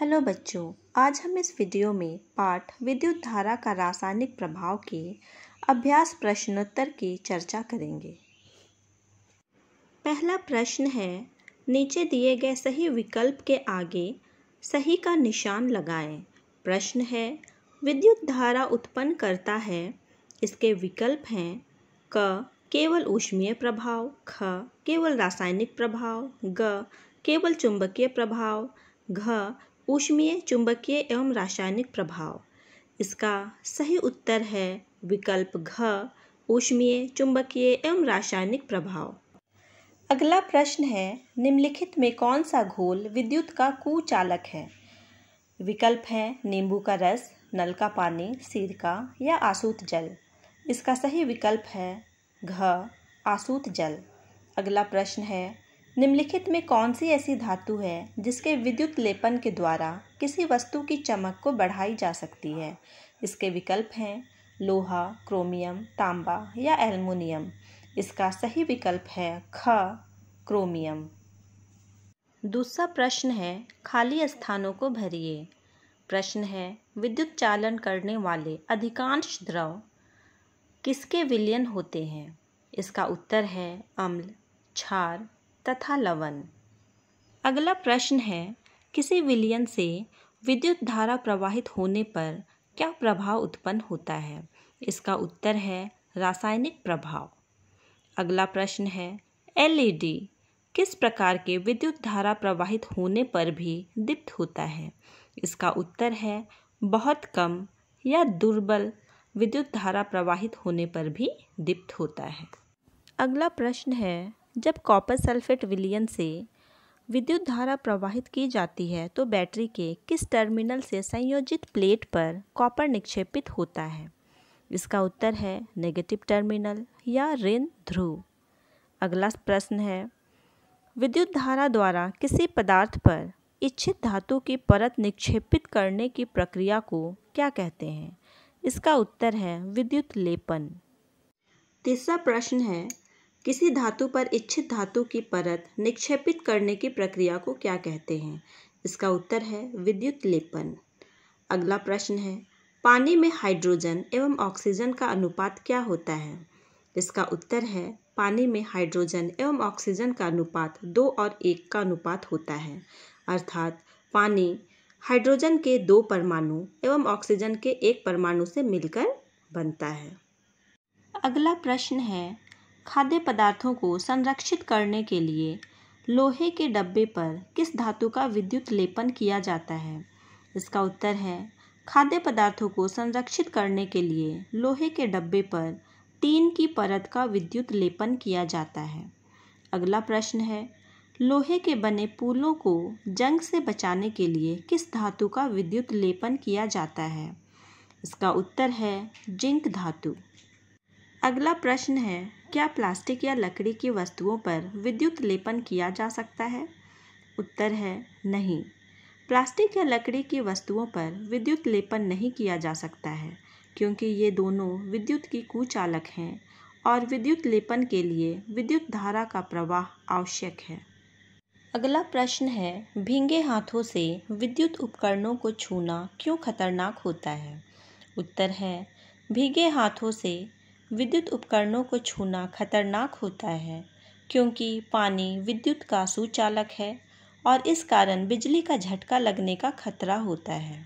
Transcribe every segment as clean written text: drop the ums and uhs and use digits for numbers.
Hello बच्चों, आज हम इस वीडियो में पाठ विद्युत धारा का रासायनिक प्रभाव के अभ्यास प्रश्नोत्तर की चर्चा करेंगे। पहला प्रश्न है, नीचे दिए गए सही विकल्प के आगे सही का निशान लगाएं। प्रश्न है, विद्युत धारा उत्पन्न करता है। इसके विकल्प हैं क केवल ऊष्मीय प्रभाव, ख केवल रासायनिक प्रभाव, ग केवल चुंबकीय प्रभाव, घ ऊष्मीय, चुंबकीय एवं रासायनिक प्रभाव। इसका सही उत्तर है विकल्प घ ऊष्मीय, चुंबकीय एवं रासायनिक प्रभाव। अगला प्रश्न है, निम्नलिखित में कौन सा घोल विद्युत का कुचालक है? विकल्प हैं नींबू का रस, नल का पानी, सिरका या आसूत जल। इसका सही विकल्प है घ आसूत जल। अगला प्रश्न है, निम्नलिखित में कौन सी ऐसी धातु है जिसके विद्युत लेपन के द्वारा किसी वस्तु की चमक को बढ़ाई जा सकती है? इसके विकल्प हैं लोहा, क्रोमियम, तांबा या एल्युमिनियम। इसका सही विकल्प है ख क्रोमियम। दूसरा प्रश्न है, खाली स्थानों को भरिए। प्रश्न है, विद्युत चालन करने वाले अधिकांश द्रव किसके विलयन होते हैं? इसका उत्तर है अम्ल, क्षार तथा लवण। अगला प्रश्न है, किसी विलयन से विद्युत धारा प्रवाहित होने पर क्या प्रभाव उत्पन्न होता है? इसका उत्तर है रासायनिक प्रभाव। अगला प्रश्न है, एलईडी किस प्रकार के विद्युत धारा प्रवाहित होने पर भी दीप्त होता है? इसका उत्तर है बहुत कम या दुर्बल विद्युत धारा प्रवाहित होने पर भी दीप्त होता है। अगला प्रश्न है, जब कॉपर सल्फेट विलयन से विद्युत धारा प्रवाहित की जाती है तो बैटरी के किस टर्मिनल से संयोजित प्लेट पर कॉपर निक्षेपित होता है? इसका उत्तर है नेगेटिव टर्मिनल या ऋण ध्रुव। अगला प्रश्न है, विद्युत धारा द्वारा किसी पदार्थ पर इच्छित धातु की परत निक्षेपित करने की प्रक्रिया को क्या कहते हैं? इसका उत्तर है विद्युत लेपन। तीसरा प्रश्न है, किसी धातु पर इच्छित धातु की परत निक्षेपित करने की प्रक्रिया को क्या कहते हैं? इसका उत्तर है विद्युत लेपन। अगला प्रश्न है, पानी में हाइड्रोजन एवं ऑक्सीजन का अनुपात क्या होता है? इसका उत्तर है पानी में हाइड्रोजन एवं ऑक्सीजन का अनुपात 2 और 1 का अनुपात होता है, अर्थात पानी हाइड्रोजन के 2 परमाणु एवं ऑक्सीजन के 1 परमाणु से मिलकर बनता है। अगला प्रश्न है, खाद्य पदार्थों को संरक्षित करने के लिए लोहे के डब्बे पर किस धातु का विद्युत लेपन किया जाता है? इसका उत्तर है खाद्य पदार्थों को संरक्षित करने के लिए लोहे के डब्बे पर टीन की परत का विद्युत लेपन किया जाता है। अगला प्रश्न है, लोहे के बने पुलों को जंग से बचाने के लिए किस धातु का विद्युत लेपन किया जाता है? इसका उत्तर है जिंक धातु। अगला प्रश्न है, क्या प्लास्टिक या लकड़ी की वस्तुओं पर विद्युत लेपन किया जा सकता है? उत्तर है नहीं। प्लास्टिक या लकड़ी की वस्तुओं पर विद्युत लेपन नहीं किया जा सकता है क्योंकि ये दोनों विद्युत की कुचालक हैं और विद्युत लेपन के लिए विद्युत धारा का प्रवाह आवश्यक है। अगला प्रश्न है, भींगे हाथों से विद्युत उपकरणों को छूना क्यों खतरनाक होता है? उत्तर है भीगे हाथों से विद्युत उपकरणों को छूना खतरनाक होता है क्योंकि पानी विद्युत का सुचालक है और इस कारण बिजली का झटका लगने का खतरा होता है।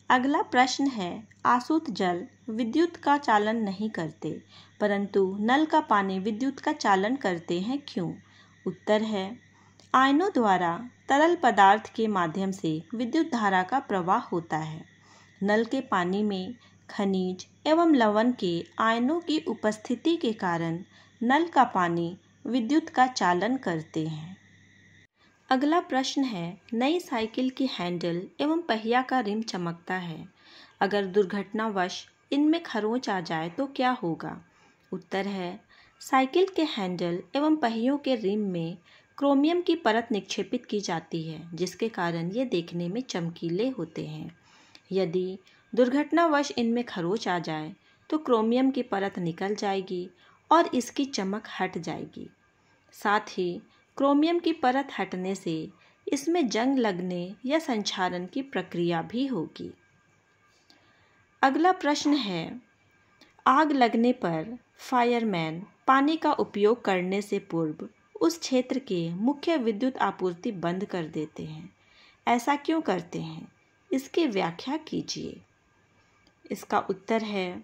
अगला प्रश्न है, आसूत जल विद्युत का चालन नहीं करते परंतु नल का पानी विद्युत का चालन करते हैं, क्यों? उत्तर है आयनों द्वारा तरल पदार्थ के माध्यम से विद्युत धारा का प्रवाह होता है। नल के पानी में खनिज एवं लवण के आयनों की उपस्थिति के कारण नल का पानी विद्युत का चालन करते हैं। अगला प्रश्न है, नई साइकिल की हैंडल एवं पहिया का रिम चमकता है, अगर दुर्घटनावश इनमें खरोंच आ जाए तो क्या होगा? उत्तर है साइकिल के हैंडल एवं पहियों के रिम में क्रोमियम की परत निक्षेपित की जाती है जिसके कारण ये देखने में चमकीले होते हैं। यदि दुर्घटनावश इनमें खरोंच आ जाए तो क्रोमियम की परत निकल जाएगी और इसकी चमक हट जाएगी। साथ ही क्रोमियम की परत हटने से इसमें जंग लगने या संचारण की प्रक्रिया भी होगी। अगला प्रश्न है, आग लगने पर फायरमैन पानी का उपयोग करने से पूर्व उस क्षेत्र के मुख्य विद्युत आपूर्ति बंद कर देते हैं। ऐसा क्यों करते हैं? इसकी व्याख्या कीजिए। इसका उत्तर है,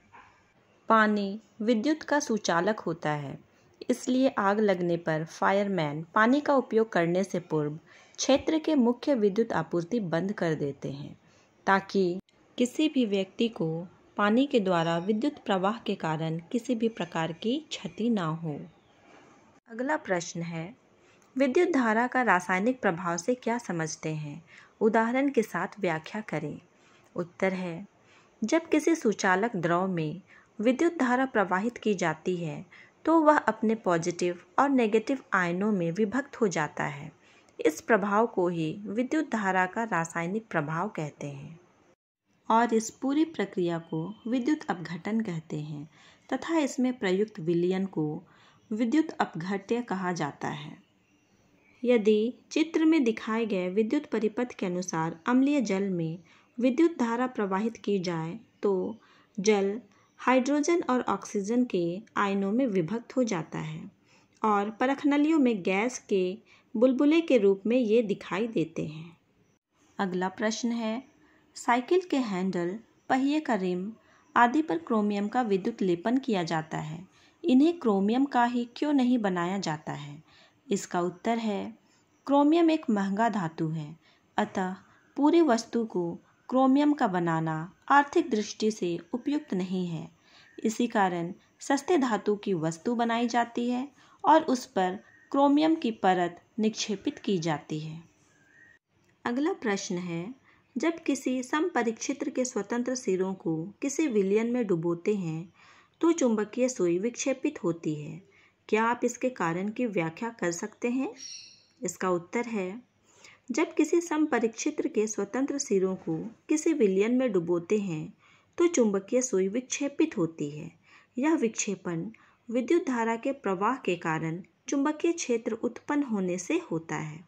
पानी विद्युत का सुचालक होता है, इसलिए आग लगने पर फायरमैन पानी का उपयोग करने से पूर्व क्षेत्र के मुख्य विद्युत आपूर्ति बंद कर देते हैं, ताकि किसी भी व्यक्ति को पानी के द्वारा विद्युत प्रवाह के कारण किसी भी प्रकार की क्षति ना हो। अगला प्रश्न है, विद्युत धारा का रासायनिक प्रभाव से क्या समझते हैं? उदाहरण के साथ व्याख्या करें। उत्तर है, जब किसी सुचालक द्रव में विद्युत धारा प्रवाहित की जाती है तो वह अपने पॉजिटिव और नेगेटिव आयनों में विभक्त हो जाता है। इस प्रभाव को ही विद्युत धारा का रासायनिक प्रभाव कहते हैं और इस पूरी प्रक्रिया को विद्युत अपघटन कहते हैं तथा इसमें प्रयुक्त विलयन को विद्युत अपघट्य कहा जाता है। यदि चित्र में दिखाए गए विद्युत परिपथ के अनुसार अम्लीय जल में विद्युत धारा प्रवाहित की जाए तो जल हाइड्रोजन और ऑक्सीजन के आयनों में विभक्त हो जाता है और परखनलियों में गैस के बुलबुले के रूप में ये दिखाई देते हैं। अगला प्रश्न है, साइकिल के हैंडल, पहिए का रिम आदि पर क्रोमियम का विद्युत लेपन किया जाता है। इन्हें क्रोमियम का ही क्यों नहीं बनाया जाता है? इसका उत्तर है, क्रोमियम एक महंगा धातु है, अतः पूरी वस्तु को क्रोमियम का बनाना आर्थिक दृष्टि से उपयुक्त नहीं है। इसी कारण सस्ते धातु की वस्तु बनाई जाती है और उस पर क्रोमियम की परत निक्षेपित की जाती है। अगला प्रश्न है, जब किसी समपरिक्षेत्र के स्वतंत्र सिरों को किसी विलयन में डुबोते हैं तो चुंबकीय सुई विक्षेपित होती है। क्या आप इसके कारण की व्याख्या कर सकते हैं? इसका उत्तर है, जब किसी समपरिक्षेत्र के स्वतंत्र सिरों को किसी विलयन में डुबोते हैं तो चुंबकीय सुई विक्षेपित होती है। यह विक्षेपण विद्युत धारा के प्रवाह के कारण चुंबकीय क्षेत्र उत्पन्न होने से होता है।